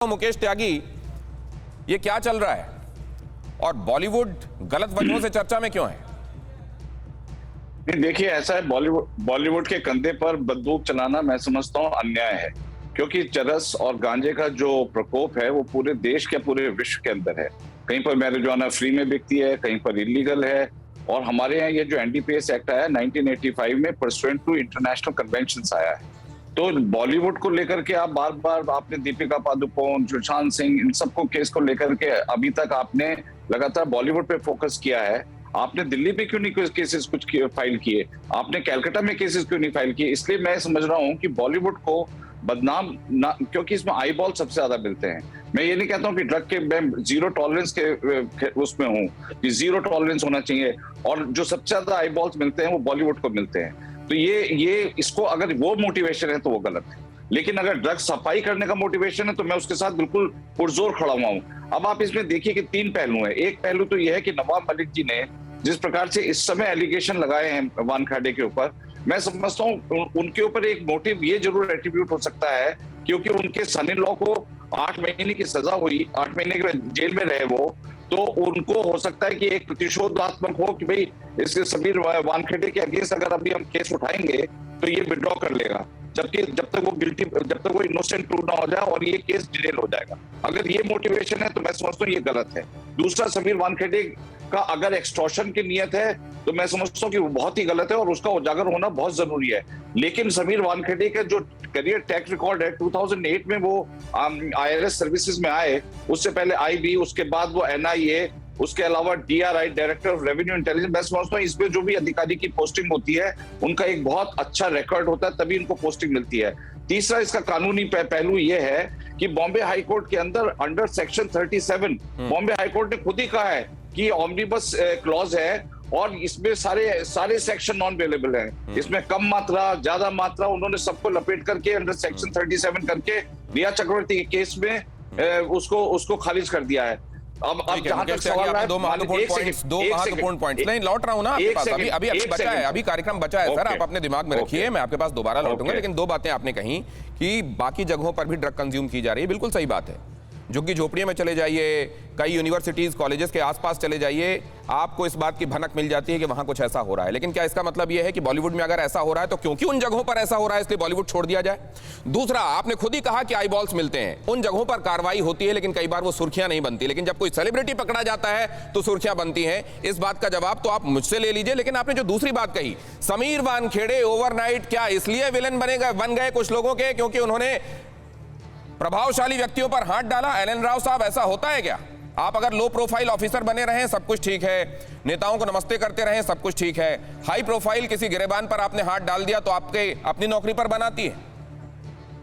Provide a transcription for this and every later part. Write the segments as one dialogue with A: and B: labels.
A: मुकेश त्यागी, ये क्या चल रहा है और बॉलीवुड गलत वजहों से चर्चा में क्यों है?
B: नहीं, देखिए ऐसा है, बॉलीवुड के कंधे पर बंदूक चलाना मैं समझता हूँ अन्याय है, क्योंकि चरस और गांजे का जो प्रकोप है वो पूरे देश के पूरे विश्व के अंदर है। कहीं पर मैरिजुआना फ्री में बिकती है, कहीं पर इलीगल है। और हमारे यहाँ ये जो एनडीपीएस एक्ट आया 1985 में परसुएंट टू इंटरनेशनल कन्वेंशंस आया है। तो बॉलीवुड को लेकर के आप बार बार आपने दीपिका पादुकोण, सुशांत सिंह, इन सबको केस को लेकर के अभी तक आपने लगातार बॉलीवुड पे फोकस किया है। आपने दिल्ली पे क्यों नहीं केसेस कुछ फाइल किए? आपने कैलकाटा में केसेस क्यों नहीं फाइल किए? इसलिए मैं समझ रहा हूँ कि बॉलीवुड को बदनाम ना, क्योंकि इसमें आई बॉल सबसे ज्यादा मिलते हैं। मैं ये नहीं कहता हूँ कि ड्रग के मैं जीरो टॉलरेंस के उसमें हूँ कि जीरो टॉलरेंस होना चाहिए, और जो सबसे ज्यादा आई बॉल्स मिलते हैं वो बॉलीवुड को मिलते हैं। तो ये इसको अगर वो मोटिवेशन है तो वो गलत है, लेकिन अगर ड्रग सफाई करने का मोटिवेशन है तो मैं उसके साथ बिल्कुल पुरजोर खड़ा हुआ हूं। अब आप इसमें देखिए कि तीन पहलू हैं। एक पहलू तो यह है कि नवाब मलिक जी ने जिस प्रकार से इस समय एलिगेशन लगाए हैं वानखेड़े के ऊपर, मैं समझता हूँ उनके ऊपर एक मोटिव ये जरूर एट्रीब्यूट हो सकता है, क्योंकि उनके सन इन लॉ को 8 महीने की सजा हुई, 8 महीने के जेल में रहे वो, तो उनको हो सकता है कि एक प्रतिशोधात्मक हो कि भाई इसके समीर वानखेड़े के अगेंस्ट अगर अभी हम केस उठाएंगे तो ये विड्रॉ कर लेगा, जबकि जब तक वो इनोसेंट प्रूव ना हो जाए और ये केस डिटेल हो जाएगा। अगर ये मोटिवेशन है तो मैं समझता हूँ ये गलत है। दूसरा, समीर वानखेड़े का अगर एक्सटॉर्शन की नियत है तो मैं समझता हूँ कि वो बहुत ही गलत है और उसका उजागर होना बहुत जरूरी है। लेकिन समीर वानखेड़े का जो करियर ट्रैक रिकॉर्ड है, 2008 में वो IRS सर्विसेज में आए, उससे पहले IB, उसके बाद वो NIA, उसके अलावा DRI, director of revenue intelligence. मैं समझता हूँ इसमें जो भी अधिकारी की पोस्टिंग होती है उनका एक बहुत अच्छा रिकॉर्ड होता है, तभी इनको पोस्टिंग मिलती है। तीसरा, इसका कानूनी पहलू ये है कि बॉम्बे हाई कोर्ट के under section 37 Bombay high court ने खुद ही कहा है कि ऑमनिबस क्लॉज है और इसमें सारे सेक्शन नॉन अवेलेबल हैं। इसमें कम मात्रा, ज्यादा मात्रा, उन्होंने सबको लपेट करके अंडर सेक्शन 37 करके रिया चक्रवर्ती के केस में उसको खारिज कर दिया है। अब जहां तक सवाल है,
A: दो महत्वपूर्ण पॉइंट्स नहीं लौट रहा हूं ना आपके पास, अभी बचा है, अभी कार्यक्रम बचा है सर, आप अपने दिमाग में रखिए, मैं आपके पास दोबारा लौटूंगा। लेकिन दो बातें आपने कही कि बाकी जगहों पर भी ड्रग कंज्यूम की जा रही है, बिल्कुल सही बात है। झुग्गी झोपड़ियों में चले जाइए, कई यूनिवर्सिटीज कॉलेजेस के आसपास चले जाइए, आपको इस बात की भनक मिल जाती है कि वहां कुछ ऐसा हो रहा है। लेकिन क्या इसका मतलब यह है कि बॉलीवुड में अगर ऐसा हो रहा है तो क्योंकि उन जगहों पर ऐसा हो रहा है इसलिए बॉलीवुड छोड़ दिया जाए? दूसरा, आपने खुद ही कहा कि आई बॉल्स मिलते हैं, उन जगहों पर कार्रवाई होती है लेकिन कई बार वो सुर्खियां नहीं बनती, लेकिन जब कोई सेलिब्रिटी पकड़ा जाता है तो सुर्खियां बनती हैं। इस बात का जवाब तो आप मुझसे ले लीजिए। लेकिन आपने जो दूसरी बात कही, समीर वानखेड़े ओवरनाइट क्या इसलिए विलेन बन गए कुछ लोगों के क्योंकि उन्होंने प्रभावशाली व्यक्तियों पर हाथ डाला? एलन राव साहब, ऐसा होता है क्या? आप अगर लो प्रोफाइल ऑफिसर बने रहें सब कुछ ठीक है, नेताओं को नमस्ते करते रहें सब कुछ ठीक है, हाई प्रोफाइल किसी गिरेबान पर आपने हाथ डाल दिया तो आपके अपनी नौकरी पर बनाती है?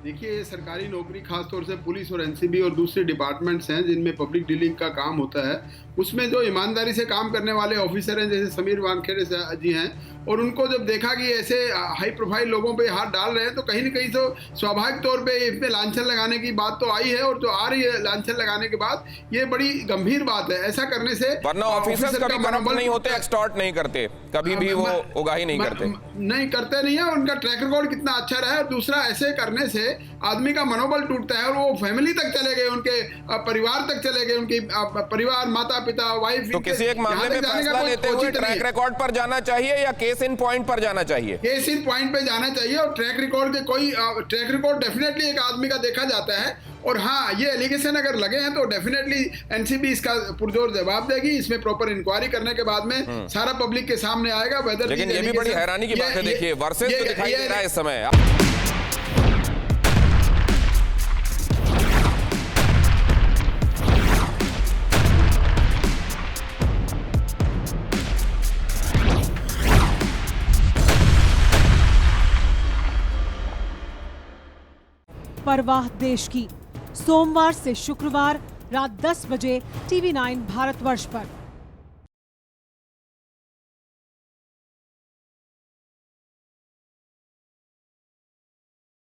C: देखिए, सरकारी नौकरी, खासतौर से पुलिस और एनसीबी और दूसरे डिपार्टमेंट्स हैं जिनमें पब्लिक डीलिंग का काम होता है, उसमें जो ईमानदारी से काम करने वाले ऑफिसर हैं जैसे समीर वानखेड़े जी हैं, और उनको जब देखा कि ऐसे हाई प्रोफाइल लोगों पे हाथ डाल रहे हैं तो कहीं ना कहीं तो स्वाभाविक तौर पे इसमें लांछन लगाने की बात तो आई है, और जो आ रही है लांछन लगाने के बाद ये बड़ी गंभीर बात है। ऐसा करने से
A: वरना ऑफिसर्स कभी करप्ट नहीं होते, एक्सटॉर्ट नहीं करते, कभी भी वो उगाही नहीं करते,
C: नहीं है। उनका ट्रैक रिकॉर्ड कितना अच्छा रहा है। और दूसरा, ऐसे करने से आदमी का मनोबल टूटता है और वो फैमिली तक चले गए, उनके परिवार तक चले गए, उनकी परिवार, माता पिता, वाइफ।
A: तो किसी एक मामले में फैसला लेते हुए ट्रैक रिकॉर्ड पर जाना चाहिए या केस इन पॉइंट पर जाना चाहिए?
C: केस इन पॉइंट पे जाना चाहिए, और ट्रैक रिकॉर्ड डेफिनेटली एक आदमी का देखा जाता है। और हाँ, ये एलिगेशन अगर लगे हैं तो डेफिनेटली एनसीबी इसका पुरजोर जवाब देगी। इसमें प्रॉपर इंक्वायरी करने के बाद में सारा पब्लिक के सामने आएगा। वेदर
A: लेकिन ये भी बड़ी हैरानी की बात है, देखिए वर्सेस तो दिखाई दे रहा है इस समय।
D: परवाह देश की, सोमवार से शुक्रवार रात 10 बजे TV9 भारतवर्ष पर।